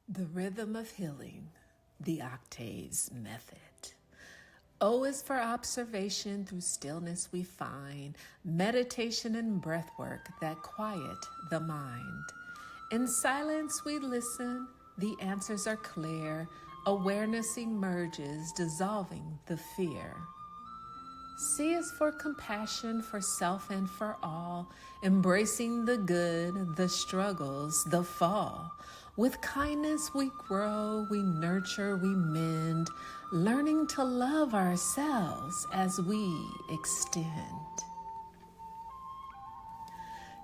The rhythm of healing, the Octaves method. O is for observation, through stillness we find meditation and breath work that quiet the mind. In silence we listen, the answers are clear, awareness emerges, dissolving the fear. C is for compassion, for self and for all, embracing the good, the struggles, the fall. With kindness we grow, we nurture, we mend, learning to love ourselves as we extend.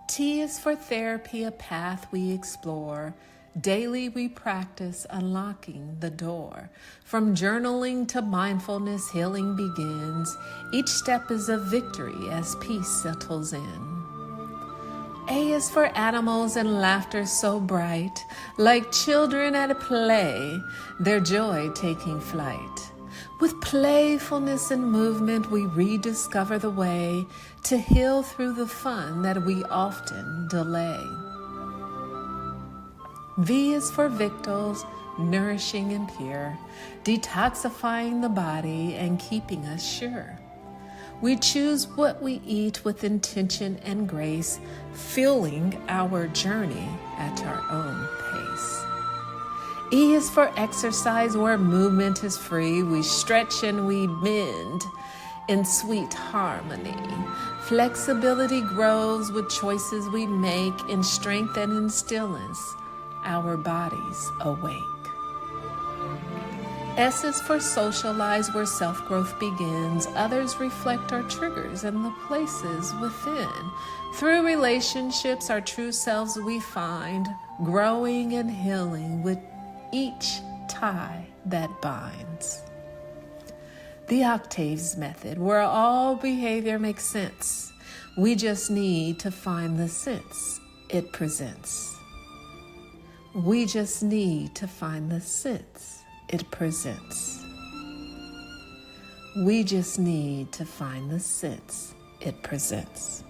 T is for therapy, a path we explore. Daily we practice unlocking the door. From journaling to mindfulness, healing begins. Each step is a victory as peace settles in. A is for animals and laughter so bright, like children at a play, their joy taking flight. With playfulness and movement, we rediscover the way to heal through the fun that we often delay. V is for victuals, nourishing and pure, detoxifying the body and keeping us sure. We choose what we eat with intention and grace, fueling our journey at our own pace. E is for exercise, where movement is free. We stretch and we bend in sweet harmony. Flexibility grows with choices we make. In strength and in stillness, our bodies awake. S is for socialize, where self-growth begins. Others reflect our triggers and the places within. Through relationships, our true selves we find, growing and healing with each tie that binds. The Octaves method, where all behavior makes sense. We just need to find the sense it presents. We just need to find the sense it presents. We just need to find the sense it presents.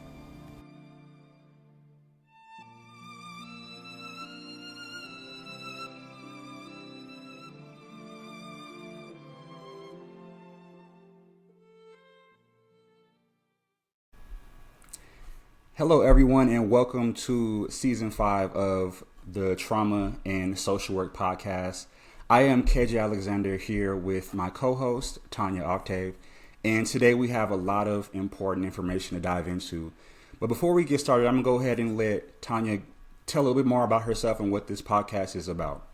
Hello, everyone, and welcome to Season 5 of the Trauma and Social Work Podcast. I am KJ Alexander here with my co-host, Tonya Octave, and today we have a lot of important information to dive into. But before we get started, I'm going to go ahead and let Tonya tell a little bit more about herself and what this podcast is about.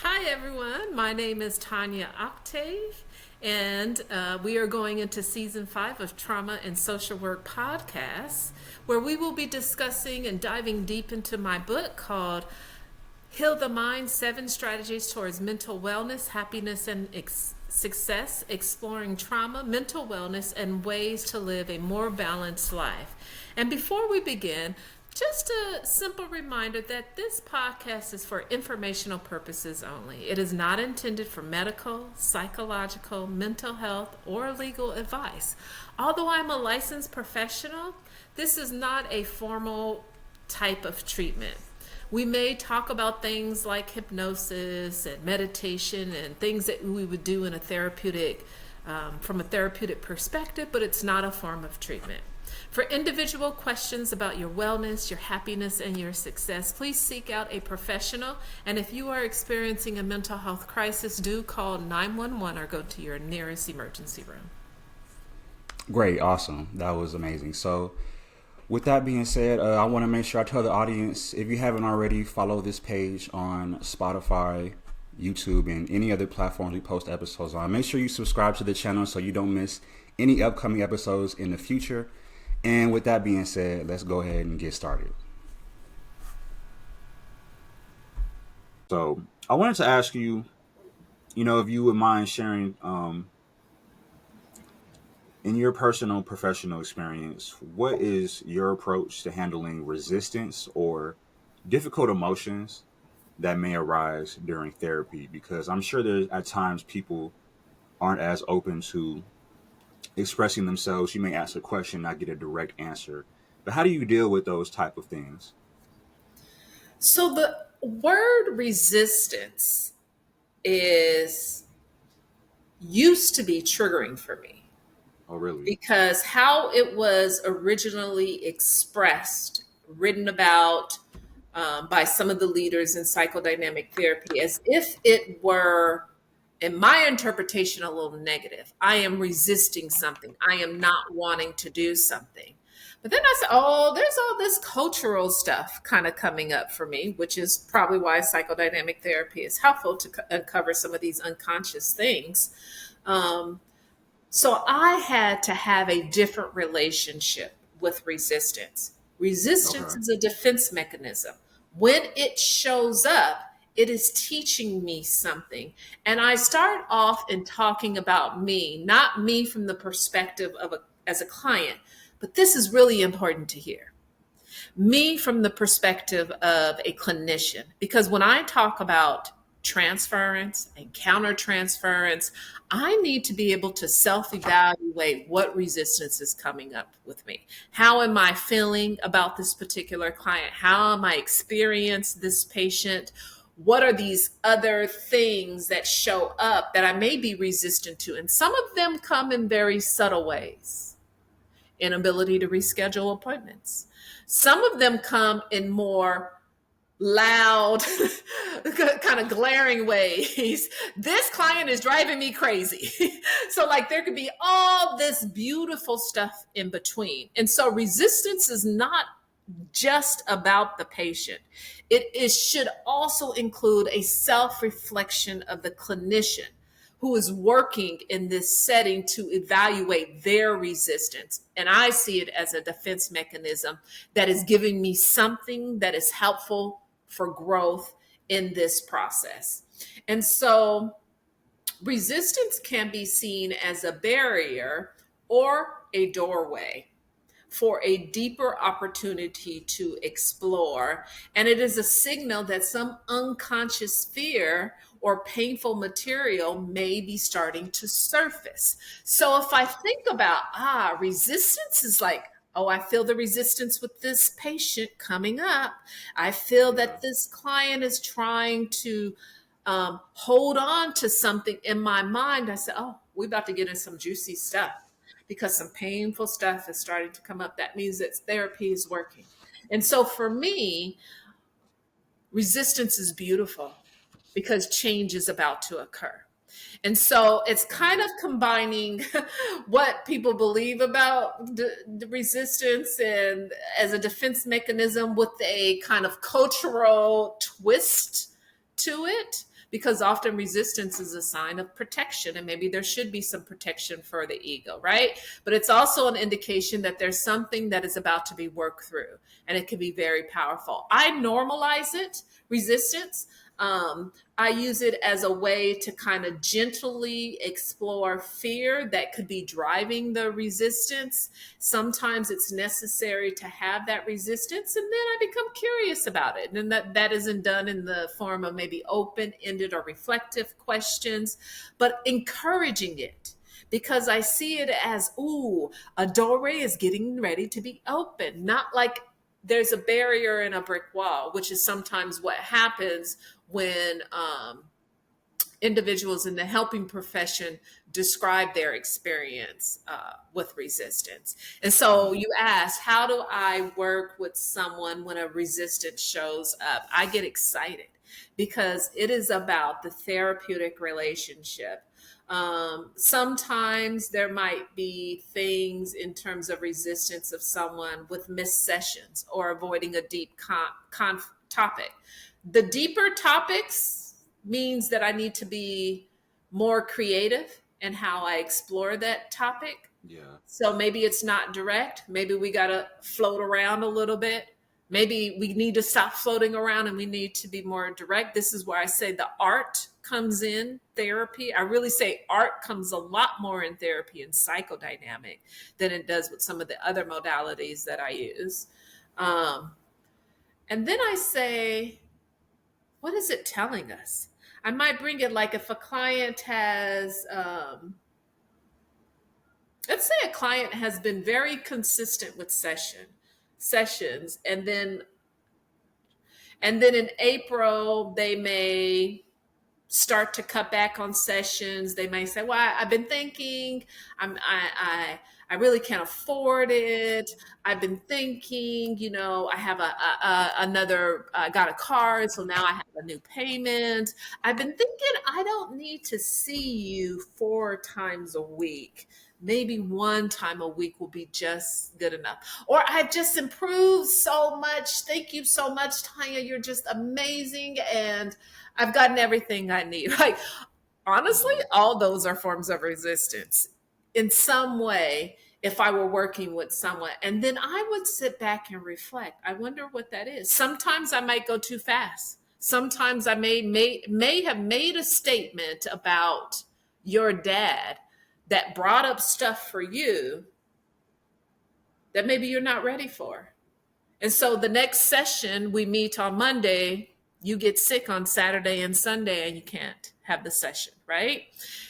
Hi, everyone. My name is Tonya Octave, and we are going into Season 5 of Trauma and Social Work Podcasts, where we will be discussing and diving deep into my book called Heal the Mind, 7 Strategies Towards Mental Wellness, Happiness, and Success, Exploring Trauma, Mental Wellness, and Ways to Live a More Balanced Life. And before we begin, just a simple reminder that this podcast is for informational purposes only. It is not intended for medical, psychological, mental health, or legal advice. Although I'm a licensed professional, this is not a formal type of treatment. We may talk about things like hypnosis and meditation and things that we would do in a therapeutic, from a therapeutic perspective, but it's not a form of treatment. For individual questions about your wellness, your happiness, and your success, please seek out a professional. And if you are experiencing a mental health crisis, do call 911 or go to your nearest emergency room. Great, awesome. That was amazing. So with that being said, I want to make sure I tell the audience, if you haven't already, follow this page on Spotify, YouTube, and any other platforms we post episodes on. Make sure you subscribe to the channel so you don't miss any upcoming episodes in the future. And with that being said, let's go ahead and get started. So I wanted to ask you, if you would mind sharing, in your personal professional experience, what is your approach to handling resistance or difficult emotions that may arise during therapy? Because I'm sure there's at times people aren't as open to expressing themselves. You may ask a question, not get a direct answer. But how do you deal with those type of things? So word resistance is used to be triggering for me Oh, really? because how it was originally expressed, written about by some of the leaders in psychodynamic therapy, as if it were, in my interpretation, a little negative. I am resisting something, I am not wanting to do something. But then I said, oh, there's all this cultural stuff kind of coming up for me, which is probably why psychodynamic therapy is helpful to uncover some of these unconscious things. Um, so I had to have a different relationship with resistance. Resistance Okay. is a defense mechanism. When it shows up, it is teaching me something. And I start off in talking about me, not me from the perspective of as a client, but this is really important to hear me from the perspective of a clinician. Because when I talk about transference and countertransference, I need to be able to self evaluate what resistance is coming up with me. How am I feeling about this particular client? How am I experiencing this patient? What are these other things that show up that I may be resistant to? And some of them come in very subtle ways: inability to reschedule appointments. Some of them come in more loud, kind of glaring ways. This client is driving me crazy. So, like, there could be all this beautiful stuff in between. And so, resistance is not just about the patient. Should also include a self reflection of the clinician who is working in this setting to evaluate their resistance. And I see it as a defense mechanism that is giving me something that is helpful for growth in this process. And so resistance can be seen as a barrier or a doorway for a deeper opportunity to explore. And it is a signal that some unconscious fear or painful material may be starting to surface. So if I think about, resistance is like, oh, I feel the resistance with this patient coming up. I feel Yeah. that this client is trying to hold on to something in my mind. I said, oh, we're about to get in some juicy stuff because some painful stuff is starting to come up. That means that therapy is working. And so for me, resistance is beautiful because change is about to occur. And so it's kind of combining what people believe about the resistance and as a defense mechanism with a kind of cultural twist to it, because often resistance is a sign of protection, and maybe there should be some protection for the ego, right? But it's also an indication that there's something that is about to be worked through, and it can be very powerful. I normalize it, resistance. I use it as a way to kind of gently explore fear that could be driving the resistance. Sometimes it's necessary to have that resistance, and then I become curious about it. And that isn't done in the form of maybe open-ended or reflective questions, but encouraging it. Because I see it as, ooh, a doorway is getting ready to be open, not like there's a barrier in a brick wall, which is sometimes what happens when individuals in the helping profession describe their experience with resistance. And so you ask, how do I work with someone when a resistance shows up? I get excited because it is about the therapeutic relationship. Sometimes there might be things in terms of resistance of someone with missed sessions or avoiding a deep topic. The deeper topics means that I need to be more creative in how I explore that topic. Yeah. So maybe it's not direct. Maybe we got to float around a little bit. Maybe we need to stop floating around and we need to be more direct. This is where I say the art comes in therapy. I really say art comes a lot more in therapy and psychodynamic than it does with some of the other modalities that I use. And then I say, what is it telling us? I might bring it like if a client has, let's say a client has been very consistent with sessions, and then And then in April, they may start to cut back on sessions. They may say, "Well, I've been thinking, I really can't afford it. I've been thinking, I have another, I got a car, so now I have a new payment. I've been thinking I don't need to see you 4 times a week. Maybe 1 time a week will be just good enough. Or I've just improved so much. Thank you so much, Tanya. You're just amazing. And I've gotten everything I need." Like, honestly, all those are forms of resistance in some way if I were working with someone. And then I would sit back and reflect. I wonder what that is. Sometimes I might go too fast. Sometimes I may have made a statement about your dad that brought up stuff for you that maybe you're not ready for. And so the next session we meet on Monday, you get sick on Saturday and Sunday and you can't have the session, right?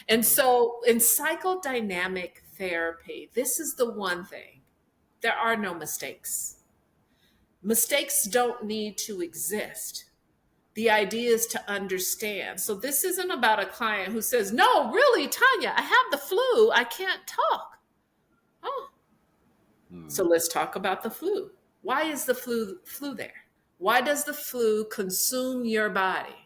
And so in psychodynamic therapy, this is the one thing. There are no mistakes. Mistakes don't need to exist. The idea is to understand. So this isn't about a client who says, "No, really, Tanya, I have the flu. I can't talk." Oh, so let's talk about the flu. Why is the flu there? Why does the flu consume your body?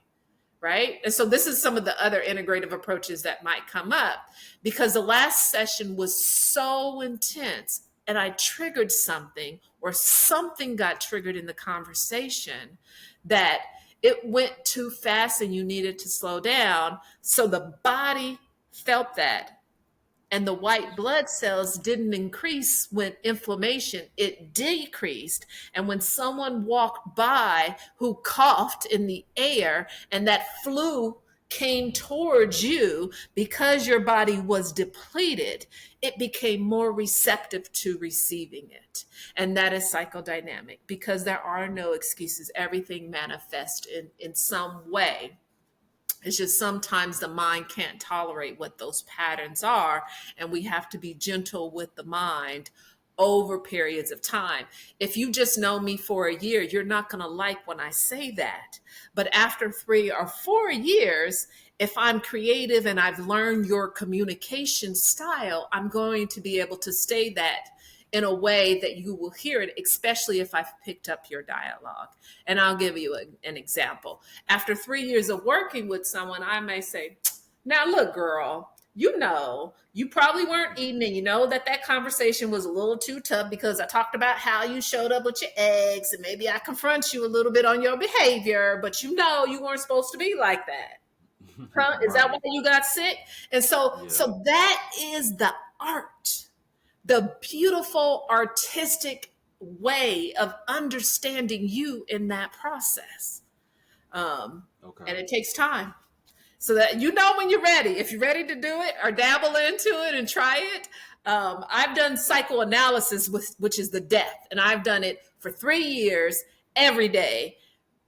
Right? And so this is some of the other integrative approaches that might come up, because the last session was so intense and I triggered something, or something got triggered in the conversation, that it went too fast and you needed to slow down. So the body felt that. And the white blood cells didn't increase when inflammation, it decreased. And when someone walked by who coughed in the air and that flu came towards you, because your body was depleted, it became more receptive to receiving it. And that is psychodynamic, because there are no excuses. Everything manifests in some way. It's just sometimes the mind can't tolerate what those patterns are, and we have to be gentle with the mind over periods of time. If you just know me for a year, you're not going to like when I say that. But after 3 or 4 years, if I'm creative and I've learned your communication style, I'm going to be able to say that in a way that you will hear it, especially if I've picked up your dialogue. And I'll give you an example. After 3 years of working with someone, I may say, "Now look, girl, you probably weren't eating, and you know that conversation was a little too tough because I talked about how you showed up with your eggs, and maybe I confront you a little bit on your behavior, but you weren't supposed to be like that. Huh? Is that why you got sick?" And so that is the art, the beautiful artistic way of understanding you in that process. And it takes time, so that when you're ready. If you're ready to do it or dabble into it and try it. I've done psychoanalysis, which is the death, and I've done it for 3 years every day,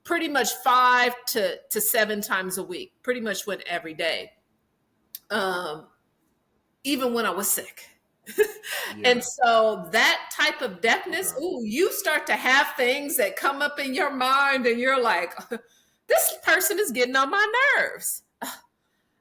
pretty much 5 to 7 times a week. Pretty much went every day, even when I was sick. And so that type of deafness, you start to have things that come up in your mind and you're like, "This person is getting on my nerves.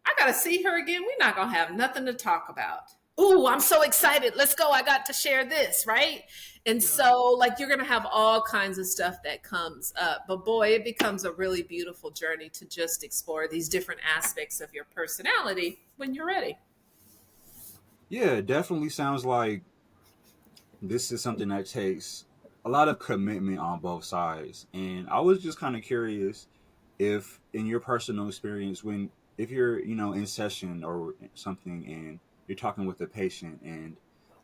I got to see her again. We're not going to have nothing to talk about. Ooh, I'm so excited. Let's go. I got to share this," right? And so you're going to have all kinds of stuff that comes up. But boy, it becomes a really beautiful journey to just explore these different aspects of your personality when you're ready. Yeah, it definitely sounds like this is something that takes a lot of commitment on both sides. And I was just kind of curious if, in your personal experience, if you're, in session or something and you're talking with a patient, and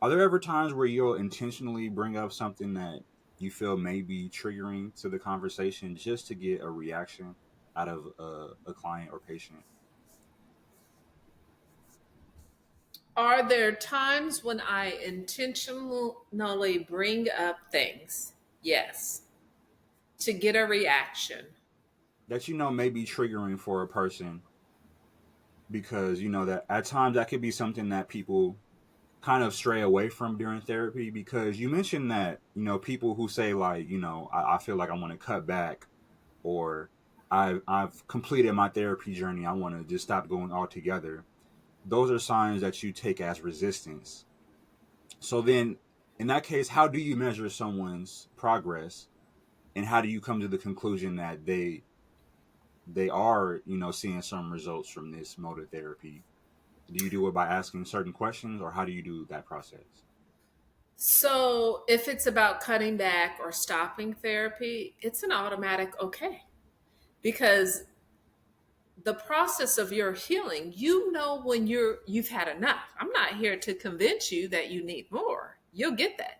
are there ever times where you'll intentionally bring up something that you feel may be triggering to the conversation just to get a reaction out of a client or patient? Are there times when I intentionally bring up things? Yes. To get a reaction. That may be triggering for a person, because that at times that could be something that people kind of stray away from during therapy. Because you mentioned that people who say I feel like I want to cut back or I've completed my therapy journey. I want to just stop going altogether. Those are signs that you take as resistance. So then, in that case, how do you measure someone's progress, and how do you come to the conclusion that they are, seeing some results from this mode of therapy? Do you do it by asking certain questions, or how do you do that process? So if it's about cutting back or stopping therapy, it's an automatic okay. Because the process of your healing, you know when you've had enough. I'm not here to convince you that you need more. You'll get that.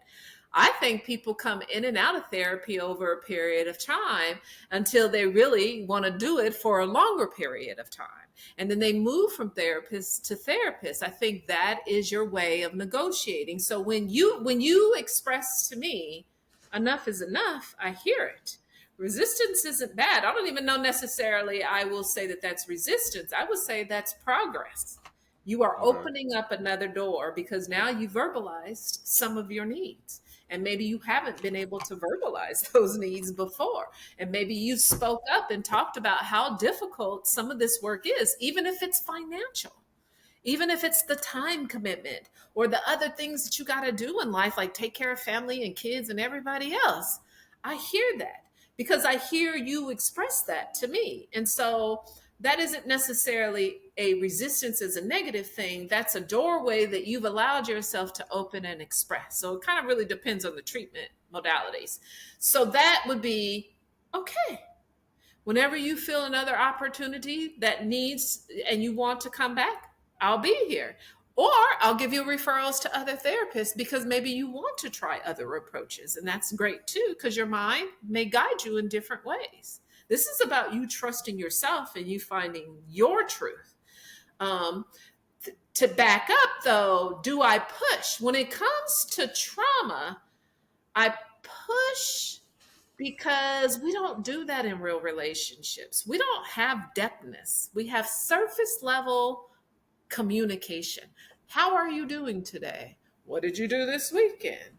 I think people come in and out of therapy over a period of time until they really want to do it for a longer period of time. And then they move from therapist to therapist. I think that is your way of negotiating. So when you express to me enough is enough, I hear it. Resistance isn't bad. I don't even know necessarily I will say that that's resistance. I would say that's progress. You are Okay. opening up another door because now you verbalized some of your needs. And maybe you haven't been able to verbalize those needs before. And maybe you spoke up and talked about how difficult some of this work is, even if it's financial, even if it's the time commitment or the other things that you got to do in life, like take care of family and kids and everybody else. I hear that because I hear you express that to me. And so that isn't necessarily a resistance as a negative thing. That's a doorway that you've allowed yourself to open and express. So it kind of really depends on the treatment modalities. So that would be okay. Whenever you feel another opportunity that needs and you want to come back, I'll be here. Or I'll give you referrals to other therapists because maybe you want to try other approaches. And that's great too, because your mind may guide you in different ways. This is about you trusting yourself and you finding your truth. Um, to back up though, do I push? When it comes to trauma, I push because we don't do that in real relationships. We don't have depthness. We have surface level communication. How are you doing today? What did you do this weekend?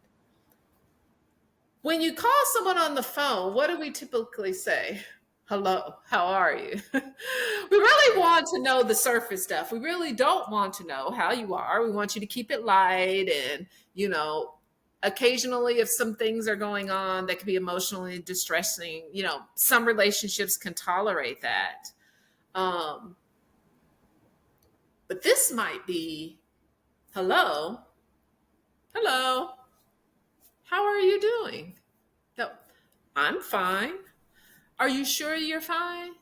When you call someone on the phone, what do we typically say? Hello, how are you? We really want to know the surface stuff. We really don't want to know how you are. We want you to keep it light and, occasionally if some things are going on that can be emotionally distressing, some relationships can tolerate that. Um, but this might be, hello, hello, how are you doing? No, I'm fine. Are you sure you're fine?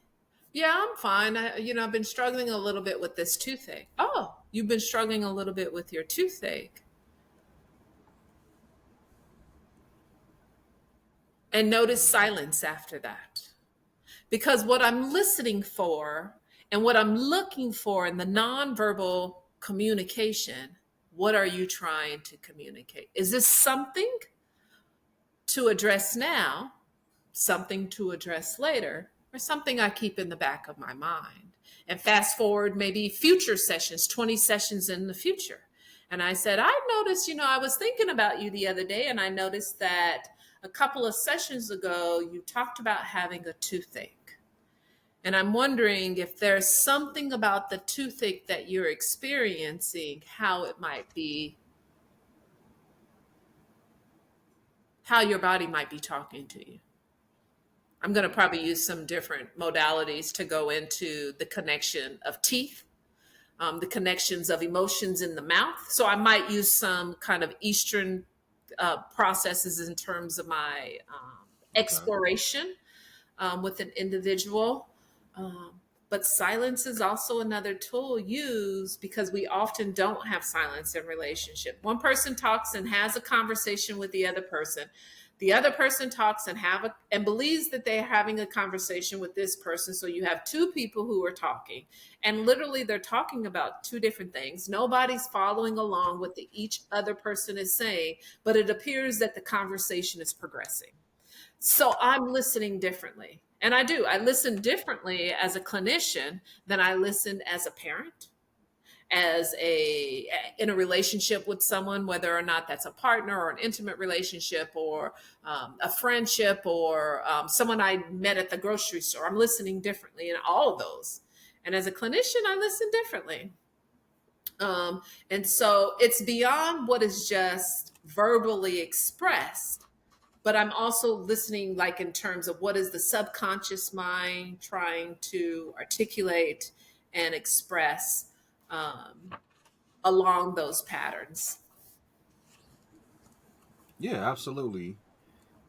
Yeah, I'm fine. I've been struggling a little bit with this toothache. Oh, you've been struggling a little bit with your toothache. And notice silence after that. Because what I'm listening for and what I'm looking for in the nonverbal communication, what are you trying to communicate? Is this something to address now, something to address later, or something I keep in the back of my mind? And fast forward maybe future sessions, 20 sessions in the future. And I said, I noticed, I was thinking about you the other day, and I noticed that a couple of sessions ago, you talked about having a toothache. And I'm wondering if there's something about the toothache that you're experiencing, how it might be, how your body might be talking to you. I'm going to probably use some different modalities to go into the connection of teeth, the connections of emotions in the mouth. So I might use some kind of Eastern processes in terms of my Okay. exploration with an individual. But silence is also another tool used because we often don't have silence in relationship. One person talks and has a conversation with the other person. The other person talks and believes that they're having a conversation with this person. So you have two people who are talking, and literally they're talking about two different things. Nobody's following along with what each other person is saying, but it appears that the conversation is progressing. So I'm listening differently. And I do. I listen differently as a clinician than I listened as a parent, as a in a relationship with someone, whether or not that's a partner or an intimate relationship or a friendship or someone I met at the grocery store. I'm listening differently in all of those. And as a clinician, I listen differently. And so it's beyond what is just verbally expressed, but I'm also listening, like in terms of what is the subconscious mind trying to articulate and express um, along those patterns. Yeah, absolutely.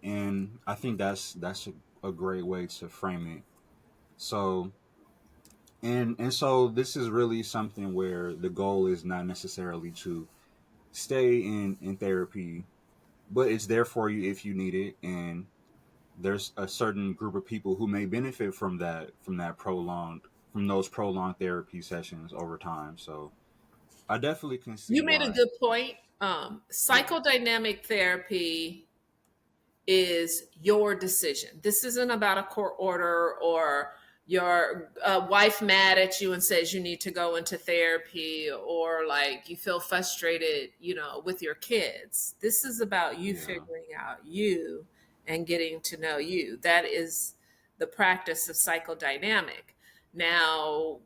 And I think that's a great way to frame it. So and so this is really something where the goal is not necessarily to stay in therapy, but it's there for you if you need it. And there's a certain group of people who may benefit from those prolonged therapy sessions over time. So I definitely can see You made a why. good point. Yeah. Psychodynamic therapy is your decision. This isn't about a court order or your wife mad at you and says you need to go into therapy, or like you feel frustrated, with your kids. This is about you Yeah. figuring out you and getting to know you. That is the practice of psychodynamic. Now,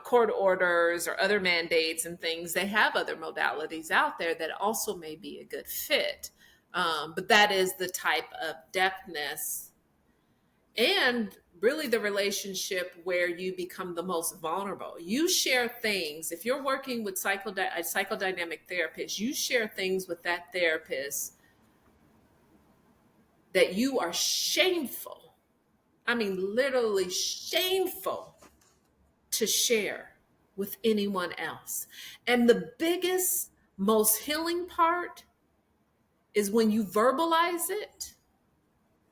court orders or other mandates and things, they have other modalities out there that also may be a good fit. But that is the type of depthness and really the relationship where you become the most vulnerable. You share things. If you're working with a psychodynamic therapist, you share things with that therapist that you are shameful. I mean, literally shameful to share with anyone else. And the biggest, most healing part is when you verbalize it,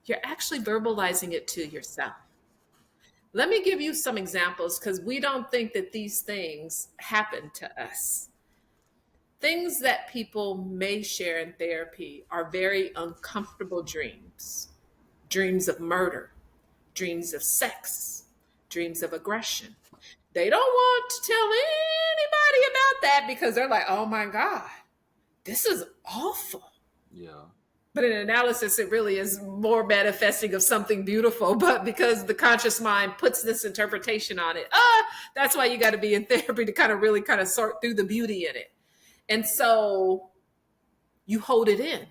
you're actually verbalizing it to yourself. Let me give you some examples because we don't think that these things happen to us. Things that people may share in therapy are very uncomfortable dreams, dreams of murder, dreams of sex, dreams of aggression. They don't want to tell anybody about that because they're like, oh my God, this is awful. Yeah. But in analysis, it really is more manifesting of something beautiful. But because the conscious mind puts this interpretation on it, that's why you got to be in therapy to kind of really kind of sort through the beauty in it. And so you hold it in,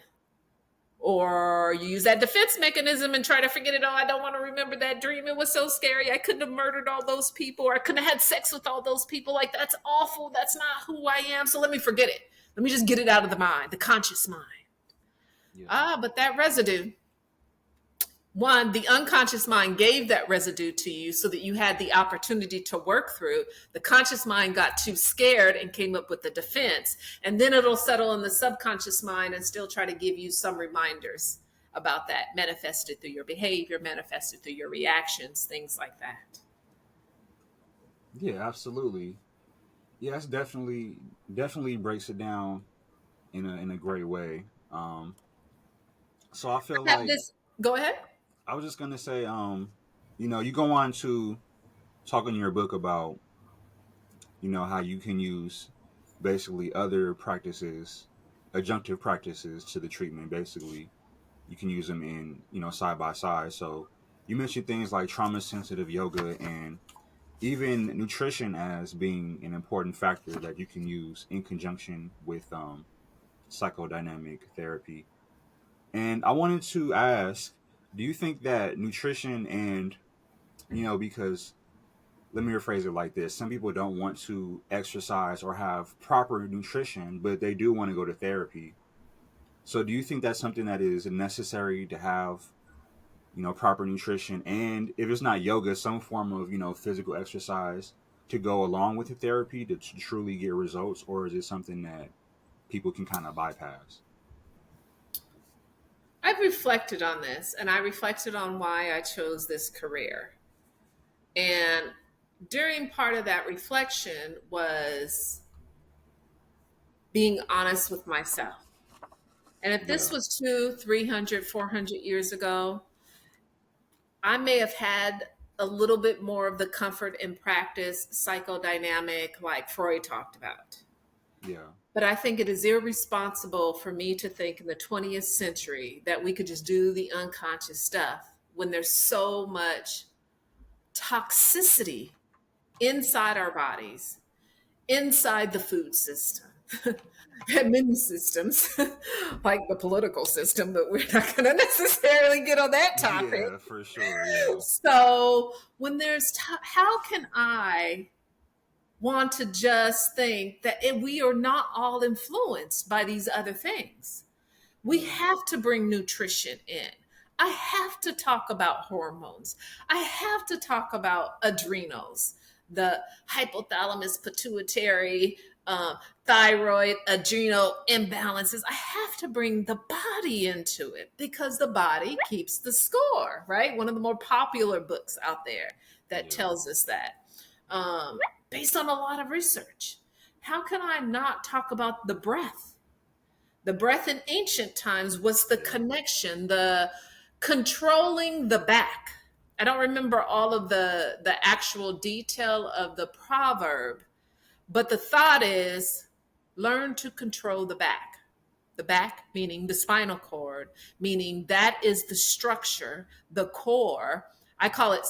or you use that defense mechanism and try to forget it. Oh, I don't want to remember that dream. It was so scary. I couldn't have murdered all those people, or I couldn't have had sex with all those people. Like, that's awful. That's not who I am. So let me forget it. Let me just get it out of the mind, the conscious mind. Yeah. But that residue, one, the unconscious mind gave that residue to you so that you had the opportunity to work through. The conscious mind got too scared and came up with the defense. And then it'll settle in the subconscious mind and still try to give you some reminders about that, manifested through your behavior, manifested through your reactions, things like that. Yeah, absolutely. Yeah, it's definitely breaks it down in a great way. So I feel I have like this, go ahead. I was just gonna say, you go on to talk in your book about, how you can use basically other practices, adjunctive practices to the treatment. Basically, you can use them in, side by side. So you mentioned things like trauma sensitive yoga and even nutrition as being an important factor that you can use in conjunction with psychodynamic therapy. And I wanted to ask, do you think that nutrition and, because let me rephrase it like this: some people don't want to exercise or have proper nutrition, but they do want to go to therapy. So do you think that's something that is necessary to have, proper nutrition, and if it's not yoga, some form of, physical exercise to go along with the therapy to truly get results, or is it something that people can kind of bypass? I've reflected on this and I reflected on why I chose this career. And during part of that reflection was being honest with myself. And if this Yeah. was 200, 300, 400 years ago, I may have had a little bit more of the comfort and practice psychodynamic, like Freud talked about. Yeah. But I think it is irresponsible for me to think in the 20th century that we could just do the unconscious stuff when there's so much toxicity inside our bodies, inside the food system, and many systems, like the political system, but we're not going to necessarily get on that topic. Yeah, for sure. Yeah. So when how can I want to just think that we are not all influenced by these other things? We have to bring nutrition in. I have to talk about hormones. I have to talk about adrenals, the hypothalamus, pituitary, thyroid, adrenal imbalances. I have to bring the body into it because the body keeps the score, right? One of the more popular books out there that tells us that, based on a lot of research. How can I not talk about the breath? The breath in ancient times was the connection, the controlling the back. I don't remember all of the actual detail of the proverb, but the thought is learn to control the back. The back meaning the spinal cord, meaning that is the structure, the core. I call it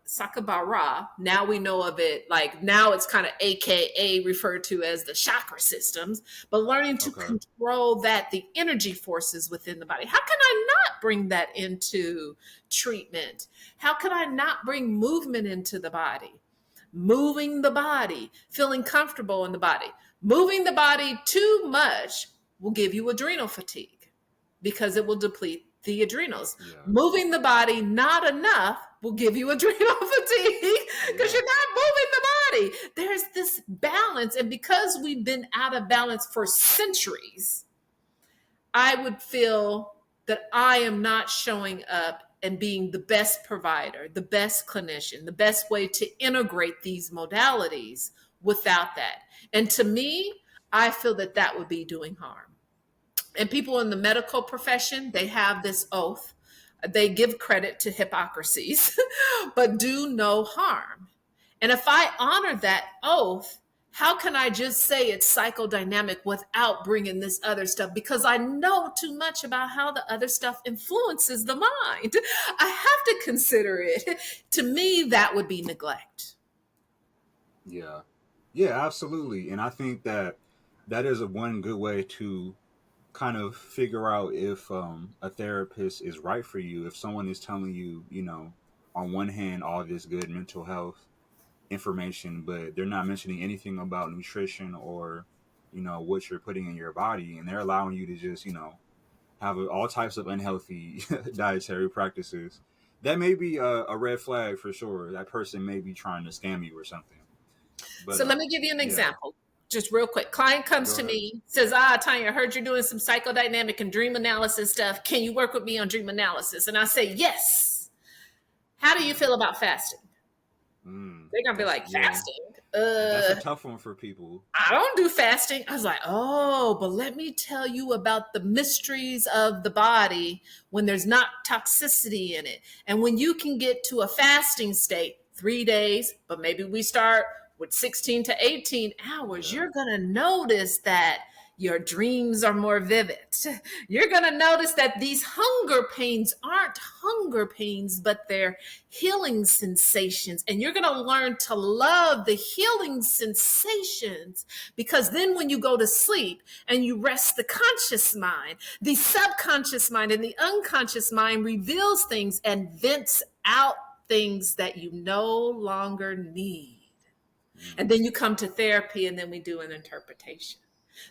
sakabara. Now we know of it, like now it's kind of AKA referred to as the chakra systems, but learning to control that, the energy forces within the body. How can I not bring that into treatment? How can I not bring movement into the body? Moving the body, feeling comfortable in the body. Moving the body too much will give you adrenal fatigue because it will deplete the adrenals. Yeah. Moving the body not enough will give you adrenal fatigue because you're not moving the body. There's this balance. And because we've been out of balance for centuries, I would feel that I am not showing up and being the best provider, the best clinician, the best way to integrate these modalities without that. And to me, I feel that that would be doing harm. And people in the medical profession, they have this oath. They give credit to Hippocrates, but do no harm. And if I honor that oath, how can I just say it's psychodynamic without bringing this other stuff? Because I know too much about how the other stuff influences the mind. I have to consider it. To me, that would be neglect. Yeah. Yeah, absolutely. And I think that is one good way to kind of figure out if a therapist is right for you. If someone is telling you, on one hand, all this good mental health information, but they're not mentioning anything about nutrition or, what you're putting in your body, and they're allowing you to just, have all types of unhealthy dietary practices, that may be a red flag for sure. That person may be trying to scam you or something. But, so let me give you an example. Just real quick. Client comes to me, says, Tonya, I heard you're doing some psychodynamic and dream analysis stuff. Can you work with me on dream analysis? And I say, yes. How do you feel about fasting? They're going to be like, fasting? That's a tough one for people. I don't do fasting. I was like, oh, but let me tell you about the mysteries of the body when there's not toxicity in it. And when you can get to a fasting state, 3 days, but maybe we start with 16 to 18 hours, you're going to notice that your dreams are more vivid. You're going to notice that these hunger pains aren't hunger pains, but they're healing sensations. And you're going to learn to love the healing sensations, because then when you go to sleep and you rest the conscious mind, the subconscious mind and the unconscious mind reveals things and vents out things that you no longer need. And then you come to therapy and then we do an interpretation.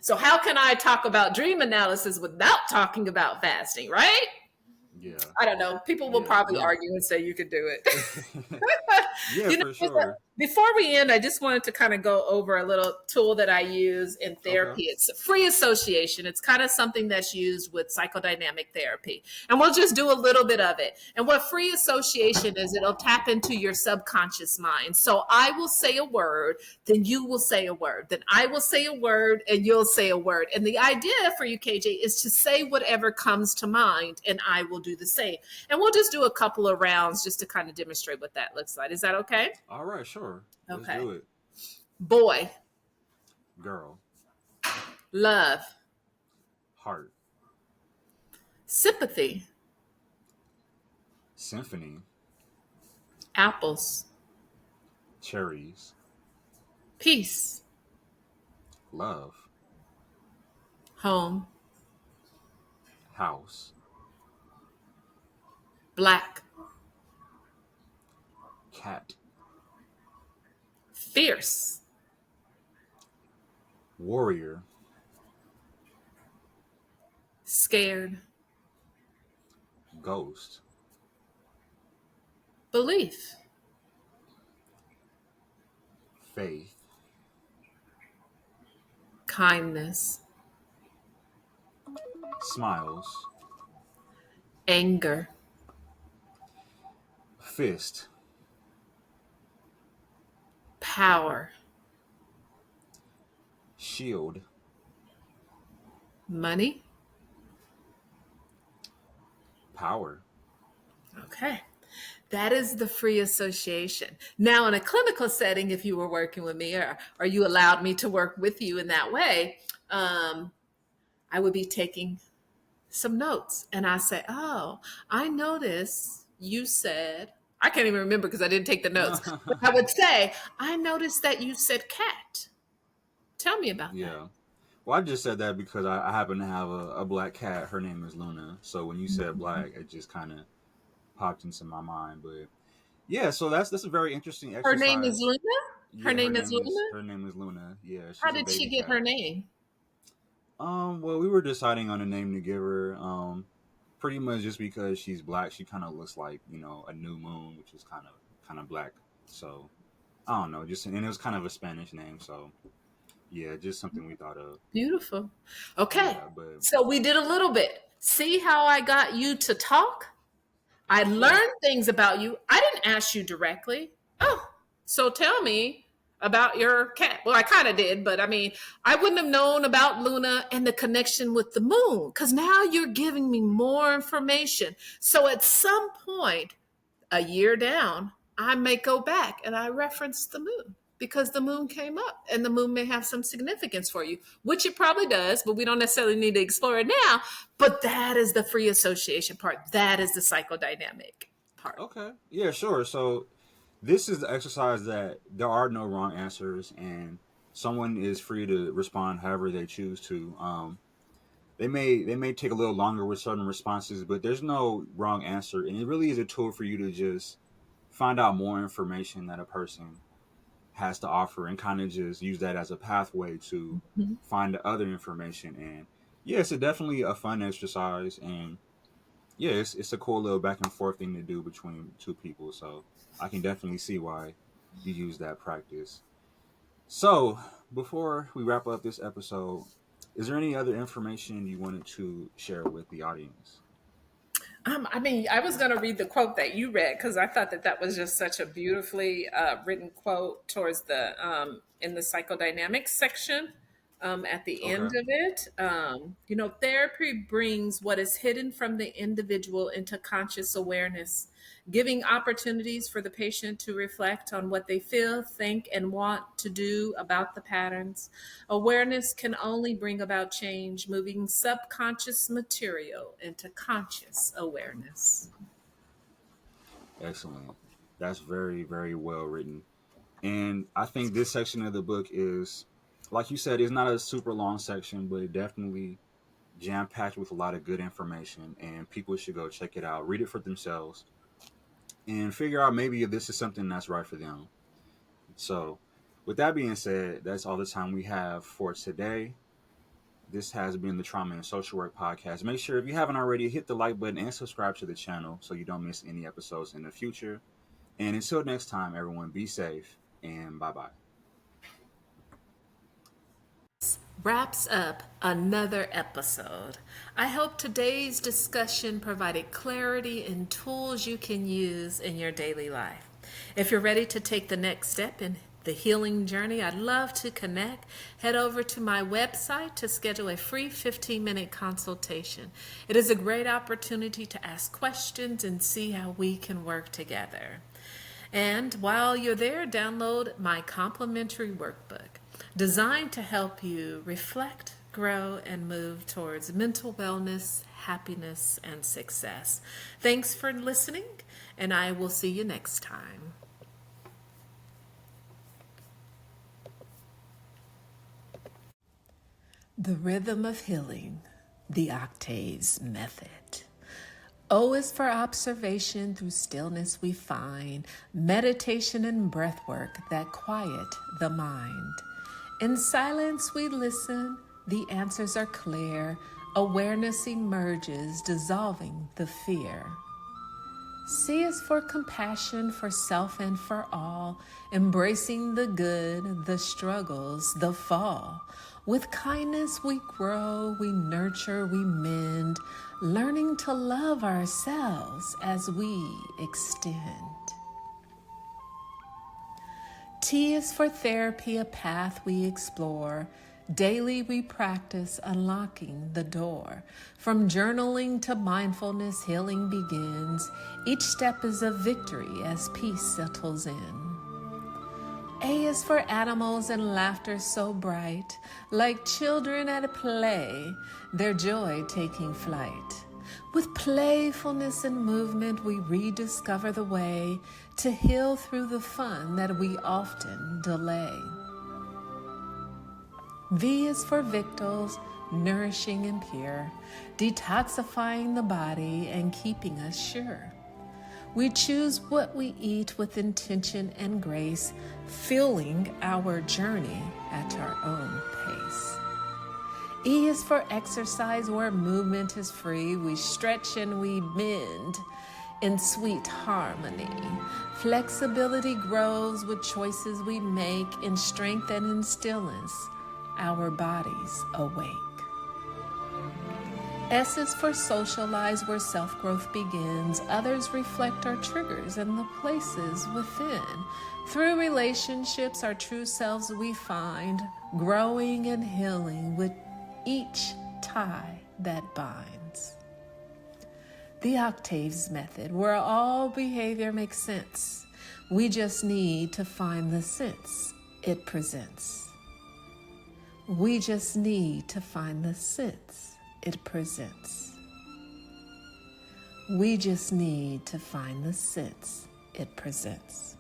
So how can I talk about dream analysis without talking about fasting, right? Yeah. I don't know. People will probably argue and say you could do it. Yeah, for sure. Before we end, I just wanted to kind of go over a little tool that I use in Okay. therapy. It's free association. It's kind of something that's used with psychodynamic therapy. And we'll just do a little bit of it. And what free association is, it'll tap into your subconscious mind. So I will say a word, then you will say a word. Then I will say a word and you'll say a word. And the idea for you, KJ, is to say whatever comes to mind and I will do the same. And we'll just do a couple of rounds just to kind of demonstrate what that looks like. Is that okay? All right, sure. Let's Okay. do it. Boy, Girl, love, heart, sympathy, symphony, apples, cherries, peace, love, home, house, black, cat, fierce, warrior, scared, ghost, belief, faith, kindness, smiles, anger, fist, power, shield, money. power. Okay. That is the free association. Now, in a clinical setting, if you were working with me or you allowed me to work with you in that way, I would be taking some notes. And I say, oh, I noticed you said, I can't even remember because I didn't take the notes. But I would say, I noticed that you said cat. Tell me about that. Yeah. Well, I just said that because I happen to have a black cat. Her name is Luna. So when you said black, it just kind of popped into my mind. But yeah, so that's a very interesting Her name is exercise. Luna? Her Yeah, name is Luna? her name is Luna. Yeah, How she's a did she baby get her cat. name? Well, we were deciding on a name to give her. Pretty much just because she's black, she kind of looks like a new moon, which is kind of black. So I don't know, just and it was kind of a Spanish name. So yeah, just something we thought of. Beautiful. Okay. Yeah, but So we did a little bit. See how I got you to talk? I yeah. learned things about you. I didn't ask you directly. Oh, so tell me about your cat. Well, I kind of did, but I mean, I wouldn't have known about Luna and the connection with the moon because now you're giving me more information. So at some point, a year down, I may go back and I reference the moon because the moon came up and the moon may have some significance for you, which it probably does, but we don't necessarily need to explore it now. But that is the free association part. That is the psychodynamic part. Okay. Yeah, sure. So this is the exercise that there are no wrong answers, and someone is free to respond however they choose to. They may take a little longer with certain responses, but there's no wrong answer, and it really is a tool for you to just find out more information that a person has to offer, and kind of just use that as a pathway to Mhm. find the other information. And yeah, it's definitely a fun exercise, and yeah, it's a cool little back and forth thing to do between two people. So I can definitely see why you use that practice. So before we wrap up this episode, is there any other information you wanted to share with the audience? I mean, I was going to read the quote that you read because I thought that that was just such a beautifully written quote towards the in the psychodynamics section at the end Okay. of it. Therapy brings what is hidden from the individual into conscious awareness, giving opportunities for the patient to reflect on what they feel, think, and want to do about the patterns. Awareness can only bring about change, moving subconscious material into conscious awareness. Excellent. That's very, very well written. And I think this section of the book is, like you said, is not a super long section, but it definitely jam packed with a lot of good information. And people should go check it out, read it for themselves, and figure out maybe if this is something that's right for them. So, with that being said, that's all the time we have for today. This has been the Trauma and Social Work Podcast. Make sure, if you haven't already, hit the like button and subscribe to the channel so you don't miss any episodes in the future. And until next time, everyone, be safe and bye-bye. Wraps up another episode. I hope today's discussion provided clarity and tools you can use in your daily life. If you're ready to take the next step in the healing journey, I'd love to connect. Head over to my website to schedule a free 15-minute consultation. It is a great opportunity to ask questions and see how we can work together. And while you're there, download my complimentary workbook designed to help you reflect, grow, and move towards mental wellness, happiness, and success. Thanks for listening, and I will see you next time. The Rhythm of Healing, the Octaves Method. O is for observation, through stillness we find meditation and breath work that quiet the mind. In silence we listen, the answers are clear, awareness emerges, dissolving the fear. C is for compassion, for self and for all, embracing the good, the struggles, the fall. With kindness we grow, we nurture, we mend, learning to love ourselves as we extend. T is for therapy, a path we explore. Daily we practice unlocking the door. From journaling to mindfulness, healing begins. Each step is a victory as peace settles in. A is for animals and laughter so bright, like children at play, their joy taking flight. With playfulness and movement, we rediscover the way to heal through the fun that we often delay. V is for victuals, nourishing and pure, detoxifying the body and keeping us sure. We choose what we eat with intention and grace, fueling our journey at our own pace. E is for exercise, where movement is free. We stretch and we bend in sweet harmony. Flexibility grows with choices we make, in strength and in stillness our bodies awake. S is for socialize, where self-growth begins. Others reflect our triggers and the places within. Through relationships, our true selves we find, growing and healing with each tie that binds. The Octaves Method, where all behavior makes sense. We just need to find the sense it presents. We just need to find the sense it presents. We just need to find the sense it presents.